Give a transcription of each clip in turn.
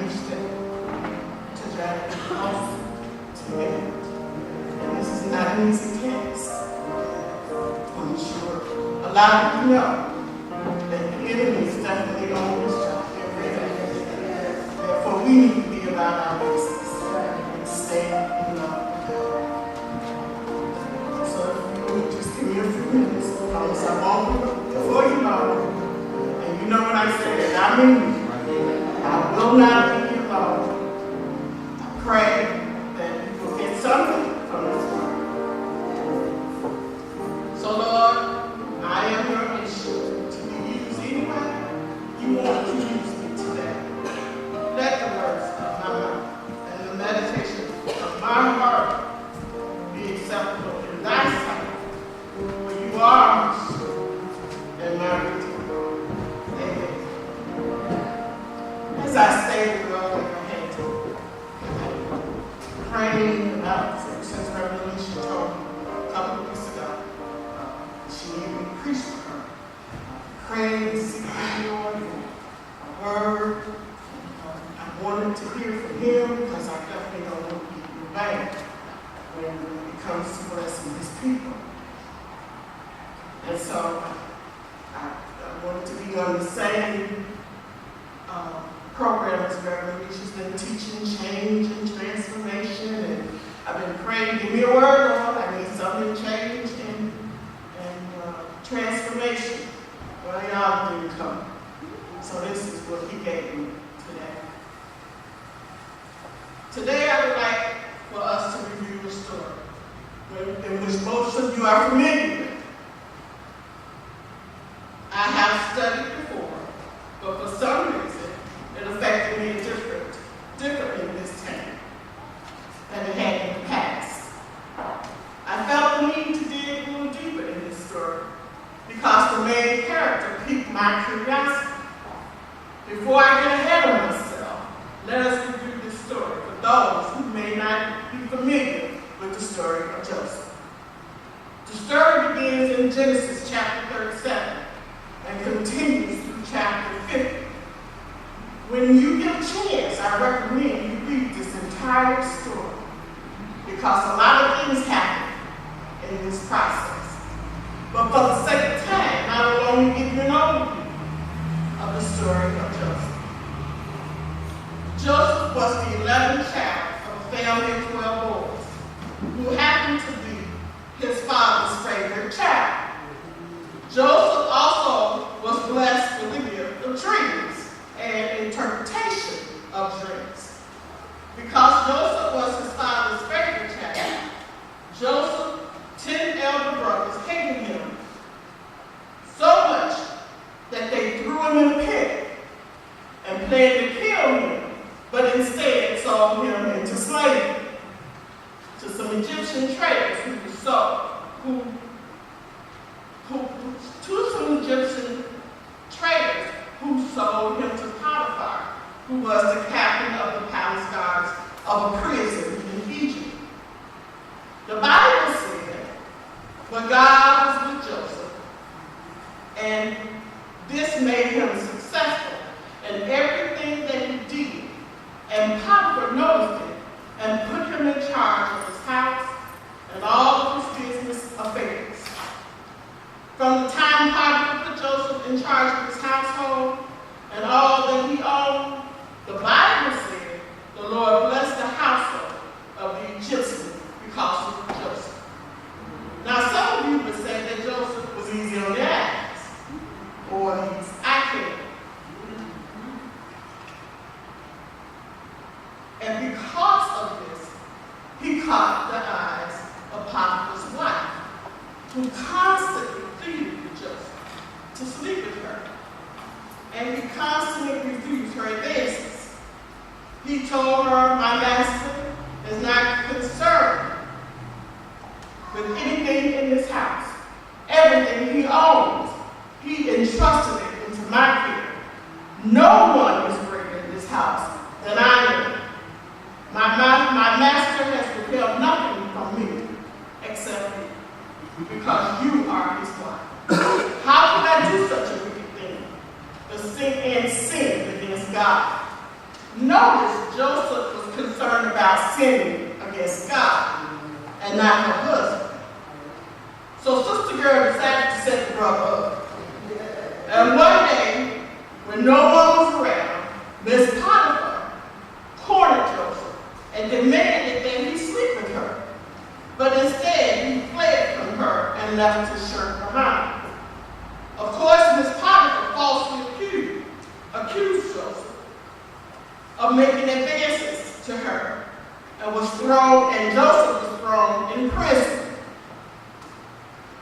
understand today also to me. And this is not an easy task. I'm sure a lot of you know that the enemy is definitely on this job every day. Therefore, we need to be about our business and stay in love with God. So if you would just give me a few minutes, I promise I won't be before you know. And you know what I say, and I mean it. I will not leave you alone. I pray that you will get something from this word. So Lord, I am your instrument to be used anyway you want to use me today. Let the words of my mouth and the meditation of my heart be acceptable in thy sight, for you are my strength and my redeemer. Amen. As I stated earlier, I had to praying about since Revelation told me a couple of weeks ago. She needed me to preach for her. Praying, seeking the Lord, a word. I wanted to hear from him because I definitely don't want to be in vain when it comes to blessing his people. And so I wanted to be on the same program as Reverend She's been teaching change and transformation. And I've been praying, give me a word, Lord. I need something change and transformation. Well, y'all didn't come. So this is what he gave me today. Today I would like for us to review the story, in which most of you are familiar with. I have studied before, but for some reason, it affected me differently this time than it had in the past. I felt the need to dig a little deeper in this story because the main character piqued my curiosity. Before I get ahead of myself, let us review this story for those who may not be familiar with the story of Joseph. The story begins in Genesis chapter 37 and continues through chapter 50. When you get a chance, I recommend you read this entire story because a lot of things happen in this process. But for the sake of time, I will only give you an overview of the story of Joseph. Joseph was the 11th child of a family of 12 boys who happened to be his father's favorite child. Joseph also was blessed with the gift of dreams and interpretation of dreams. Because Joseph was his father's favorite child, Joseph's 10 elder brothers hated him so much that they threw him in a pit and planned to kill him, but instead sold him into slavery to some Egyptian traders who sold him to Potiphar, who was the captain of the palace guards of a prison in Egypt. The Bible said, but God was with Joseph, and this made him successful in everything that he did. And Potiphar noticed it and put him in charge of his house and all of his business affairs. From the time Potiphar put Joseph in charge of his household and all that he owned, the Bible said the Lord blessed the household of the Egyptian because of Joseph. Now, some of you would say that Joseph was easy on the eyes, or he's eye-candy. And because of this, he caught the eyes of Potiphar's wife, who constantly pleaded with Joseph to sleep with her. And he constantly refused her advances. He told her, my master is not concerned with anything in this house. Everything he owns, he entrusted it into my care. No one is greater in this house than I am. My master has withheld nothing from me except you, because you are his wife. How could I do such a wicked thing? To sin against God. Notice Joseph was concerned about sinning against God and not her husband. So Sister Girl decided to set the brother up. And one day, when no one was around, Miss Potiphar cornered Joseph and demanded that he sleep with her. But instead, he fled from her and left his shirt behind. Of course, Miss Potiphar falsely accused Joseph of making advances to her and Joseph was thrown in prison.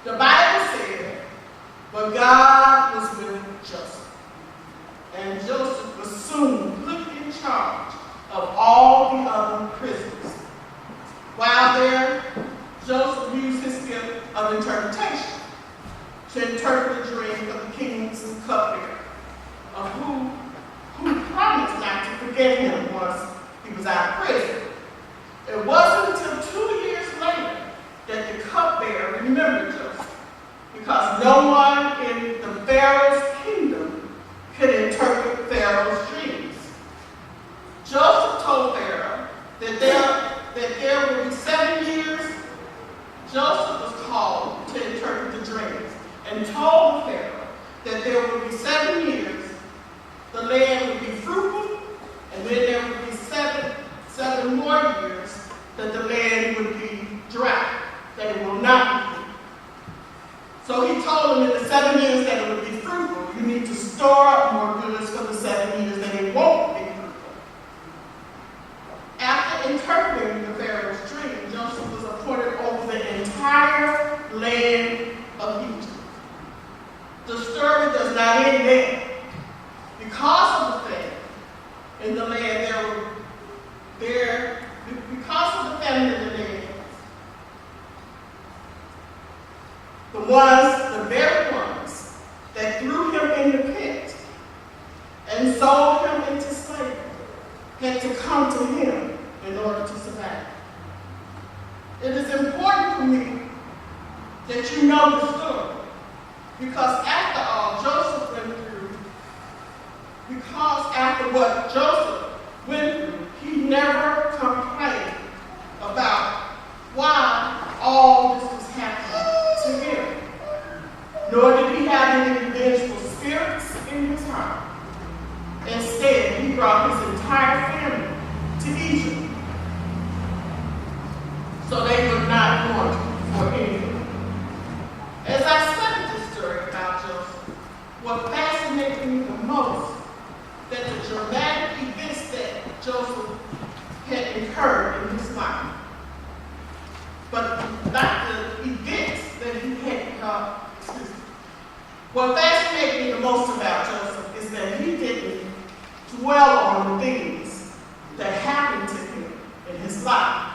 The Bible said, but God was with Joseph, and Joseph was soon put in charge of all the other prisoners. While there, Joseph used his gift of interpretation to interpret the dream of the king's cupbearer, of who promised not to forget him once he was out of prison. It wasn't until 2 years later that the cupbearer remembered Joseph, because no one in the Pharaoh's kingdom could interpret Pharaoh's dreams. Joseph told Pharaoh that there would be 7 years. Joseph was called to interpret the dreams and told Pharaoh that there would be 7 years. The land would be fruitful, and then there would be seven more years that the land would be dry, that it will not be fruitful. So he told them in the 7 years that it would be fruitful, you need to store up more goods for the 7 years that it won't be fruitful. After interpreting the Pharaoh's dream, Joseph was appointed over the entire land of Egypt. The story does not end there. Because of the famine in the land, because of the famine in the land, the very ones that threw him in the pit and sold him into slavery had to come to him in order to survive. It is important for me that you know the story, because after all, after what Joseph went through, he never complained about why all this was happening to him. Nor did he have any revengeful spirits in his heart. Instead, he brought his entire family to Egypt, so they would not want for anything. As I studied this story about Joseph, what fascinated me the most, that the dramatic events that Joseph had incurred in his life, but not the events that he had What fascinated me the most about Joseph is that he didn't dwell on the things that happened to him in his life.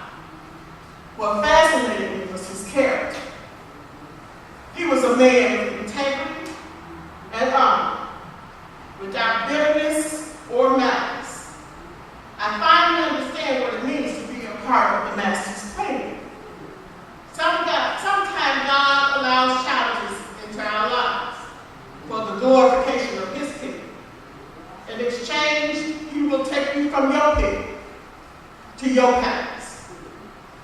What fascinated me was his character. He was a man with integrity and honor, without bitterness or malice. I finally understand what it means to be a part of the Master's plan. Sometimes God allows challenges into our lives for the glorification of His kingdom. In exchange, He will take you from your pit to your palace.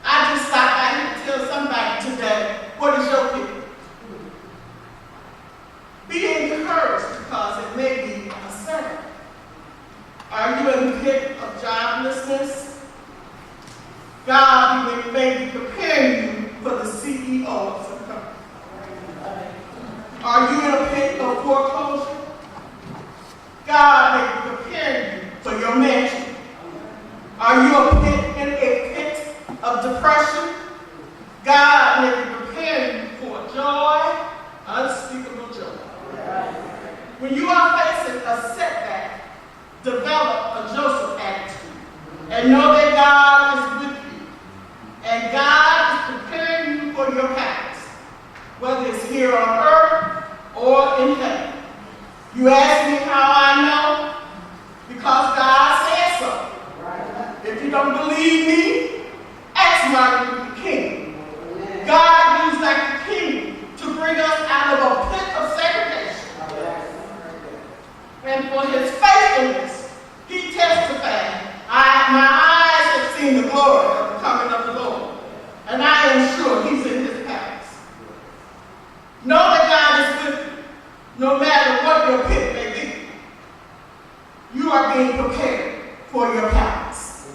I just stopped by here to tell somebody today, what is your pit? Be encouraged, because it may be a setup. Are you in the pit of joblessness? God may be preparing you for the CEO of some company. Are you in a pit of foreclosure? God may be preparing you for your mansion. Are you in a pit of depression? God may be preparing you for joy, unspeakable joy. When you are facing a setback, develop a Joseph attitude and know that God is with you, and God is preparing you for your past, whether it's here on earth or in heaven. You ask me how I know? Because God said so. If you don't believe me, ask Martin Luther King. God used like the king to bring us out of a pit of segregation. And for His faithfulness, He testified you are being prepared for your palace.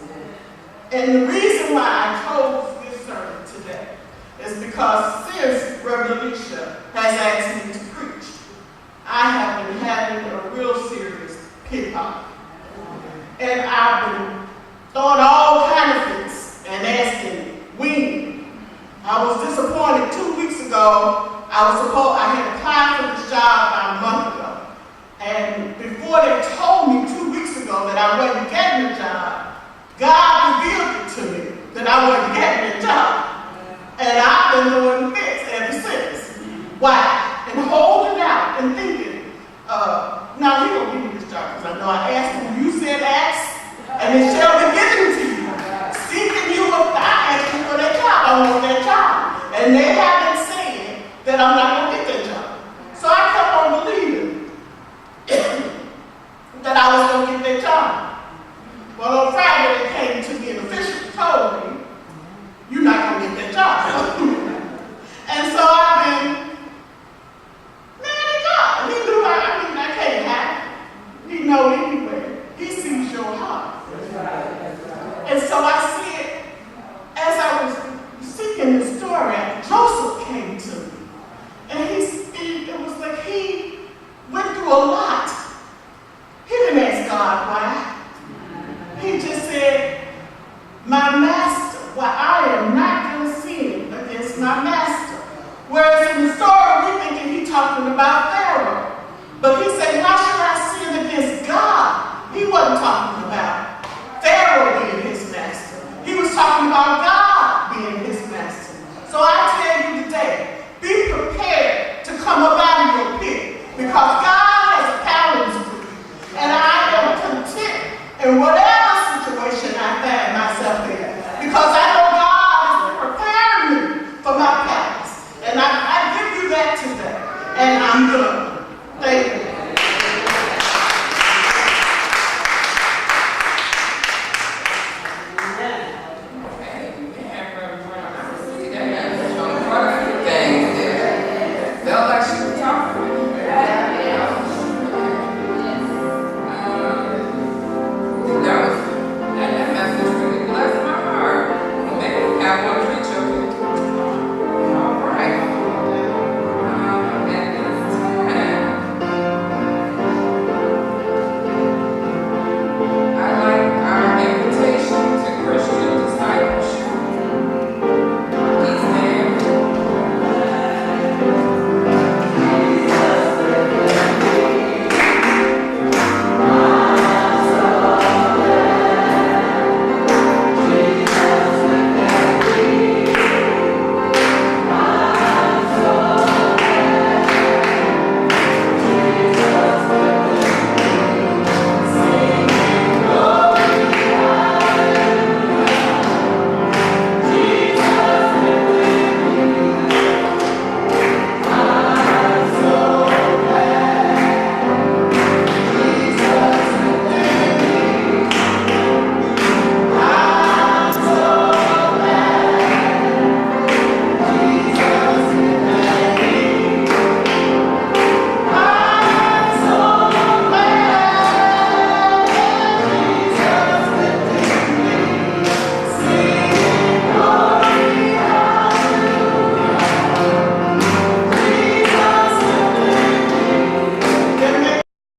And the reason why I chose this sermon today is because since Rev has asked me to preach, I have been having a real serious pit pop. And I've been throwing all kinds of fits and asking, when? I was disappointed 2 weeks ago. I had applied for this job about a month ago. And before they told me 2 weeks ago that I wasn't getting the job, God revealed it to me that I wasn't getting the job. And I've been doing fits ever since. Why? And holding out and thinking, now he don't give me this job because I know I asked him. You said ask, and it shall be given to you. Seeking you if I asked you for that job. I want that job. And they haven't said that I'm not going to get that job. So I kept on believing that I was going to get that job. Well, on Friday, they came to me and officially told me, you're not going to get that job. And so I've been mad at God. He knew I can't have it. He knows anyway. He sees your heart. And so I said, as I was seeking the story, Joseph came to me. And it was like he went through a lot. He didn't ask God why. He just said, my master, why I am not going to sin against my master. Whereas in the story, we thinking he's talking about Pharaoh. But he said, why should I sin against God? He wasn't talking about Pharaoh being his master. He was talking about God being his master. So I tell you today, be prepared to come up out of your pit because God has a challenge for you. And I am content in whatever situation I find myself in because I know God is preparing me for my past. And I give you that today. And I'm going to